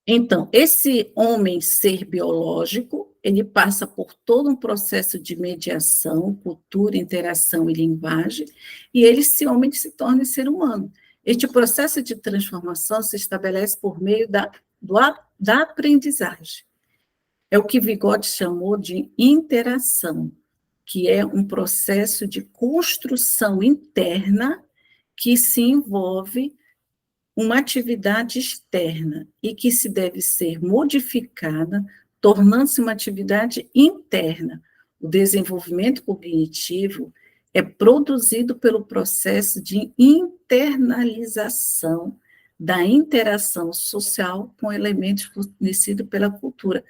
Então, esse homem ser biológico, ele passa por todo um processo de mediação, cultura, interação e linguagem, e esse homem se torna ser humano. Este processo de transformação se estabelece por meio da aprendizagem. É o que Vygotsky chamou de interação, que é um processo de construção interna que se envolve uma atividade externa e que se deve ser modificada, tornando-se uma atividade interna. O desenvolvimento cognitivo é produzido pelo processo de internalização da interação social com elementos fornecidos pela cultura,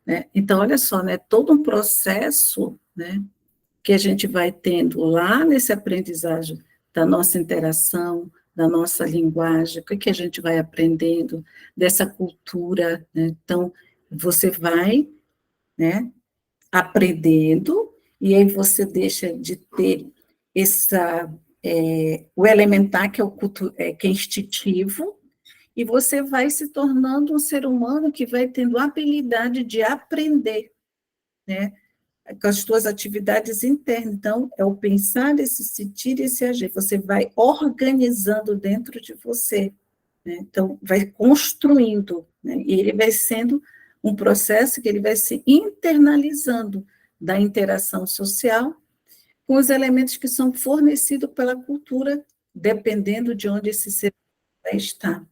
né? Então, olha só, né, todo um processo, né, que a gente vai tendo lá nesse aprendizagem da nossa interação, da nossa linguagem, o que a gente vai aprendendo dessa cultura, né? Então, você vai, né, aprendendo, e aí você deixa de ter o elementar, que é, que é instintivo, e você vai se tornando um ser humano que vai tendo a habilidade de aprender, né, com as suas atividades internas. Então, é o pensar, esse sentir e esse agir. Você vai organizando dentro de você, né? Então, vai construindo, né? E ele vai sendo um processo que ele vai se internalizando da interação social com os elementos que são fornecidos pela cultura, dependendo de onde esse ser vai estar.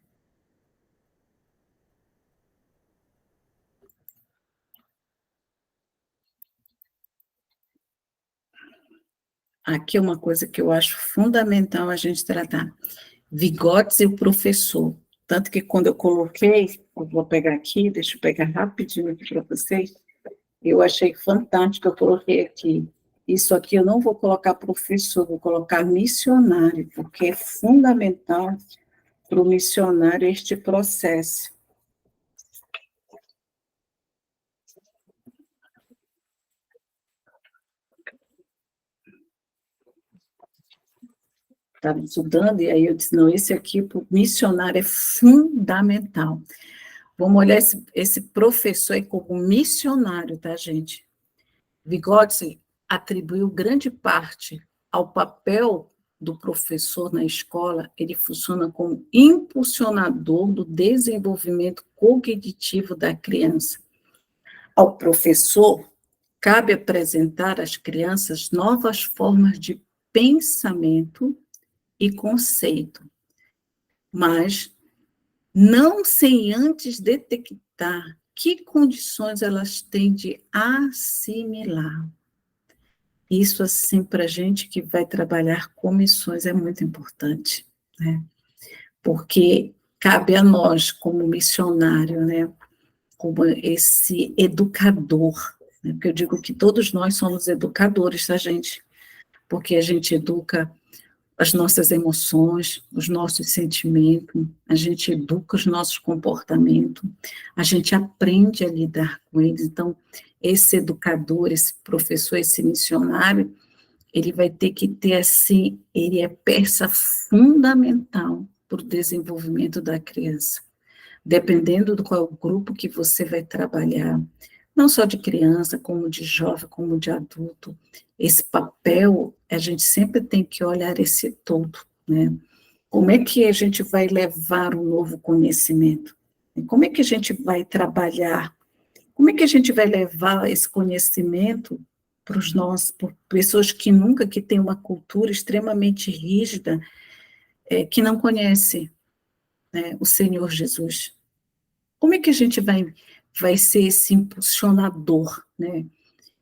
Aqui é uma coisa que eu acho fundamental a gente tratar. Vigotes e o professor. Tanto que quando eu coloquei, eu vou pegar aqui, deixa eu pegar rapidinho aqui para vocês, eu achei fantástico, eu coloquei aqui. Isso aqui eu não vou colocar professor, vou colocar missionário, porque é fundamental para o missionário este processo. Estava estudando, e aí eu disse, não, esse aqui para o missionário é fundamental. Vamos olhar esse professor aí como missionário, tá, gente? Vygotsky atribuiu grande parte ao papel do professor na escola, ele funciona como impulsionador do desenvolvimento cognitivo da criança. Ao professor, cabe apresentar às crianças novas formas de pensamento e conceito, mas não sem antes detectar que condições elas têm de assimilar. Isso, assim, para a gente que vai trabalhar com missões é muito importante, né? Porque cabe a nós, como missionário, né? Como esse educador, né? Porque eu digo que todos nós somos educadores, tá, gente? Porque a gente educa as nossas emoções, os nossos sentimentos, a gente educa os nossos comportamentos, a gente aprende a lidar com eles. Então, esse educador, esse professor, esse missionário, ele vai ter que ter, assim, ele é peça fundamental para o desenvolvimento da criança. Dependendo do qual grupo que você vai trabalhar, não só de criança, como de jovem, como de adulto, esse papel, a gente sempre tem que olhar esse todo, né? Como é que a gente vai levar o novo conhecimento? Como é que a gente vai trabalhar? Como é que a gente vai levar esse conhecimento para os nossos, para pessoas que nunca, que têm uma cultura extremamente rígida, que não conhece, né, o Senhor Jesus? Como é que a gente vai ser esse impulsionador, né?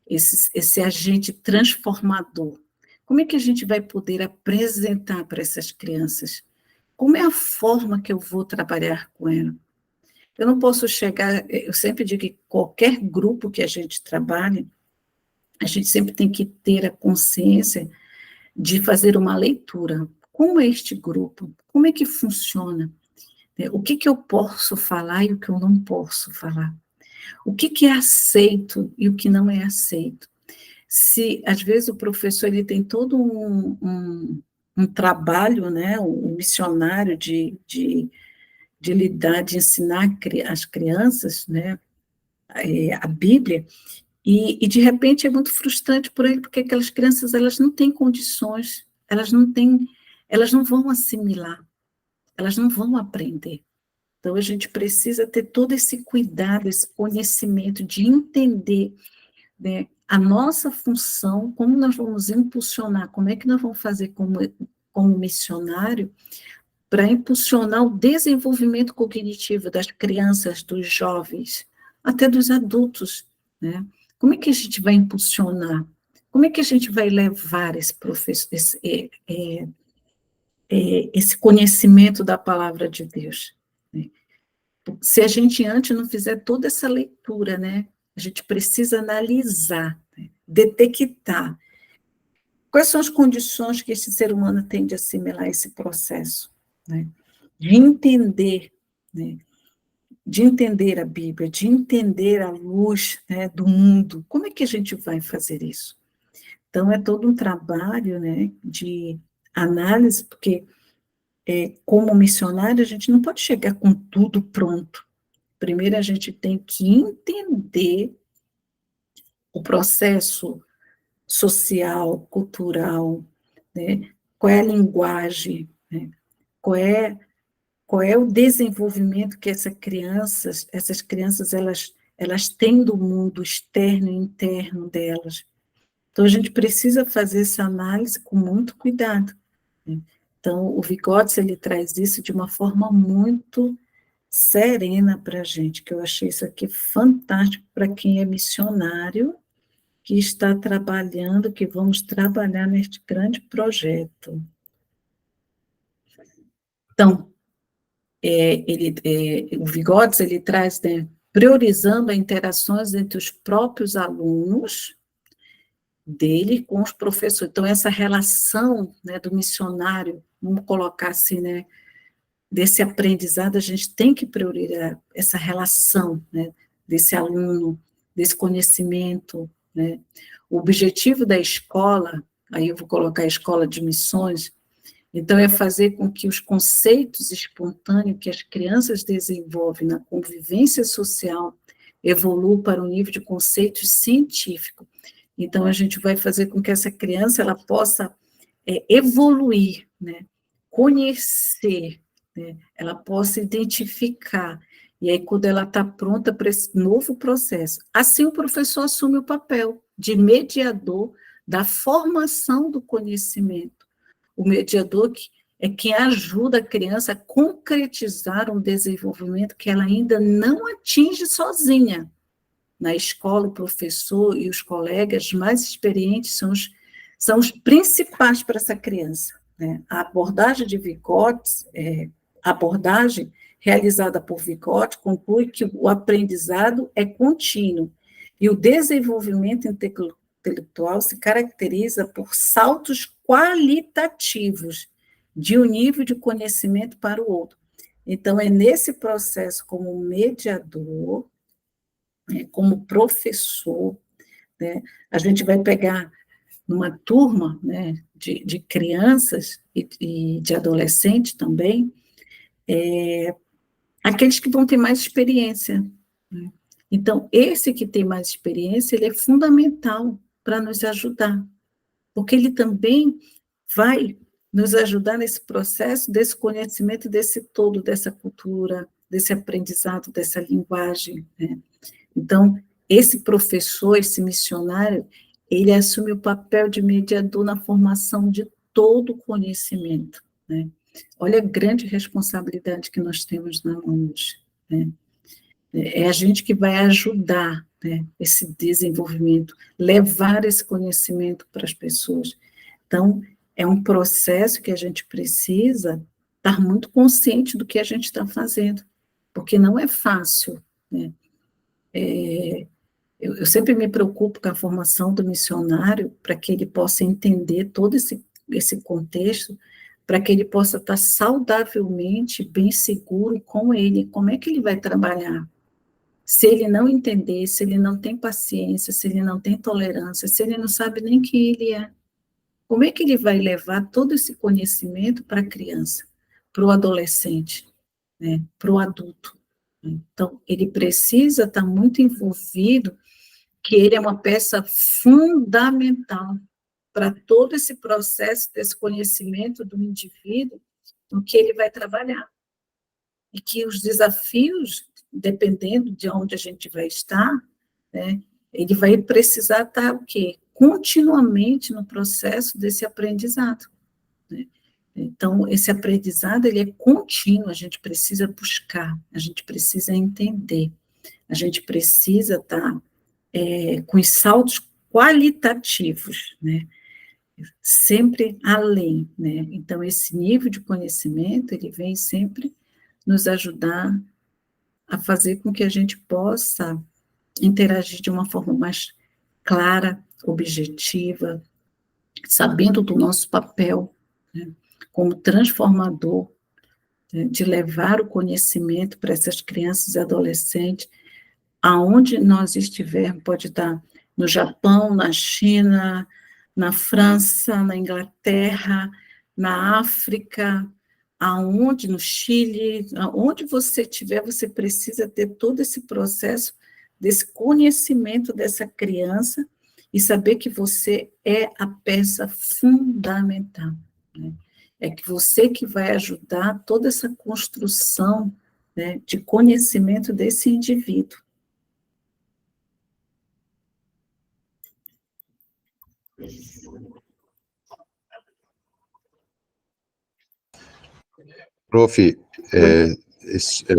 Esse agente transformador? Como é que a gente vai poder apresentar para essas crianças? Como é a forma que eu vou trabalhar com ela? Eu não posso chegar, eu sempre digo que qualquer grupo que a gente trabalhe, a gente sempre tem que ter a consciência de fazer uma leitura. Como é este grupo? Como é que funciona? O que que eu posso falar e o que eu não posso falar? O que que é aceito e o que não é aceito? Se, às vezes, o professor ele tem todo um trabalho, né, um missionário de lidar, de ensinar as crianças, né, a Bíblia, e de repente é muito frustrante por ele, porque aquelas crianças elas não têm condições, elas não vão assimilar, elas não vão aprender. Então a gente precisa ter todo esse cuidado, esse conhecimento de entender, né, a nossa função, como nós vamos impulsionar, como é que nós vamos fazer como missionário para impulsionar o desenvolvimento cognitivo das crianças, dos jovens, até dos adultos, né? Como é que a gente vai impulsionar? Como é que a gente vai levar esse conhecimento da palavra de Deus, né? Se a gente antes não fizer toda essa leitura, né? A gente precisa analisar, né, detectar quais são as condições que esse ser humano tem de assimilar esse processo, né? De entender, né? De entender a Bíblia, de entender a luz, né, do mundo. Como é que a gente vai fazer isso? Então, é todo um trabalho, né, de análise, porque, como missionário, a gente não pode chegar com tudo pronto. Primeiro, a gente tem que entender o processo social, cultural, né, qual é a linguagem, né, qual é qual é o desenvolvimento que essas crianças elas têm do mundo externo e interno delas. Então, a gente precisa fazer essa análise com muito cuidado, né? Então, o Vygotsky, ele traz isso de uma forma muito serena para a gente, que eu achei isso aqui fantástico para quem é missionário, que está trabalhando, que vamos trabalhar neste grande projeto. Então, o Vygotsky, ele traz, né, priorizando as interações entre os próprios alunos dele com os professores. Então, essa relação, né, do missionário, vamos colocar assim, né, desse aprendizado, a gente tem que priorizar essa relação, né, desse aluno, desse conhecimento, né. O objetivo da escola, aí eu vou colocar a escola de missões, então é fazer com que os conceitos espontâneos que as crianças desenvolvem na convivência social evoluam para um nível de conceitos científicos. Então, a gente vai fazer com que essa criança ela possa evoluir, né, conhecer, né, ela possa identificar, e aí quando ela está pronta para esse novo processo, assim o professor assume o papel de mediador da formação do conhecimento, o mediador que é quem ajuda a criança a concretizar um desenvolvimento que ela ainda não atinge sozinha. Na escola, o professor e os colegas mais experientes são os principais para essa criança, né? A abordagem de Vygotsky, a abordagem realizada por Vygotsky conclui que o aprendizado é contínuo e o desenvolvimento intelectual se caracteriza por saltos qualitativos de um nível de conhecimento para o outro. Então, é nesse processo como mediador, né, como professor, né, a gente vai pegar numa turma, né, de crianças e de adolescentes também, aqueles que vão ter mais experiência, né? Então, esse que tem mais experiência, ele é fundamental para nos ajudar, porque ele também vai nos ajudar nesse processo desse conhecimento desse todo, dessa cultura, desse aprendizado, dessa linguagem, né? Então, esse professor, esse missionário, ele assume o papel de mediador na formação de todo o conhecimento, né? Olha a grande responsabilidade que nós temos na mão hoje, né? É a gente que vai ajudar, né, esse desenvolvimento, levar esse conhecimento para as pessoas. Então, é um processo que a gente precisa estar muito consciente do que a gente está fazendo, porque não é fácil, né? Eu sempre me preocupo com a formação do missionário para que ele possa entender todo esse contexto, para que ele possa estar saudavelmente, bem seguro com ele, como é que ele vai trabalhar. Se ele não entender, se ele não tem paciência, se ele não tem tolerância, se ele não sabe nem quem ele é, como é que ele vai levar todo esse conhecimento para a criança, para o adolescente, né, para o adulto? Então, ele precisa estar muito envolvido, que ele é uma peça fundamental para todo esse processo desse conhecimento do indivíduo, no que ele vai trabalhar. E que os desafios, dependendo de onde a gente vai estar, né, ele vai precisar estar o quê? Continuamente no processo desse aprendizado, né? Então, esse aprendizado, ele é contínuo, a gente precisa buscar, a gente precisa entender, a gente precisa estar com os saltos qualitativos, né? Sempre além, né? Então, esse nível de conhecimento, ele vem sempre nos ajudar a fazer com que a gente possa interagir de uma forma mais clara, objetiva, sabendo do nosso papel, né, como transformador, né, de levar o conhecimento para essas crianças e adolescentes, aonde nós estivermos, pode estar no Japão, na China, na França, na Inglaterra, na África, aonde, no Chile, aonde você estiver, você precisa ter todo esse processo desse conhecimento dessa criança e saber que você é a peça fundamental, né? É que você que vai ajudar toda essa construção, né, de conhecimento desse indivíduo. Prof,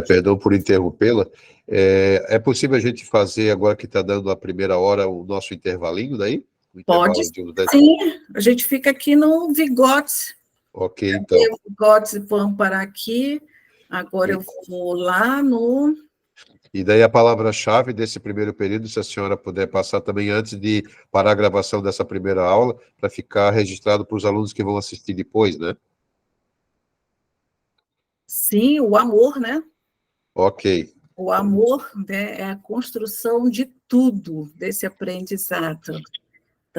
perdão por interrompê-la, é possível a gente fazer, agora que está dando a primeira hora, o nosso intervalinho daí? O Pode intervalo de 10 sim, a gente fica aqui no Vygotsky. Ok, então. Vamos parar aqui. Agora eu vou lá no... E daí a palavra-chave desse primeiro período, se a senhora puder passar também antes de parar a gravação dessa primeira aula, para ficar registrado para os alunos que vão assistir depois, né? Sim, o amor, né? Ok. O amor, né, é a construção de tudo desse aprendizado.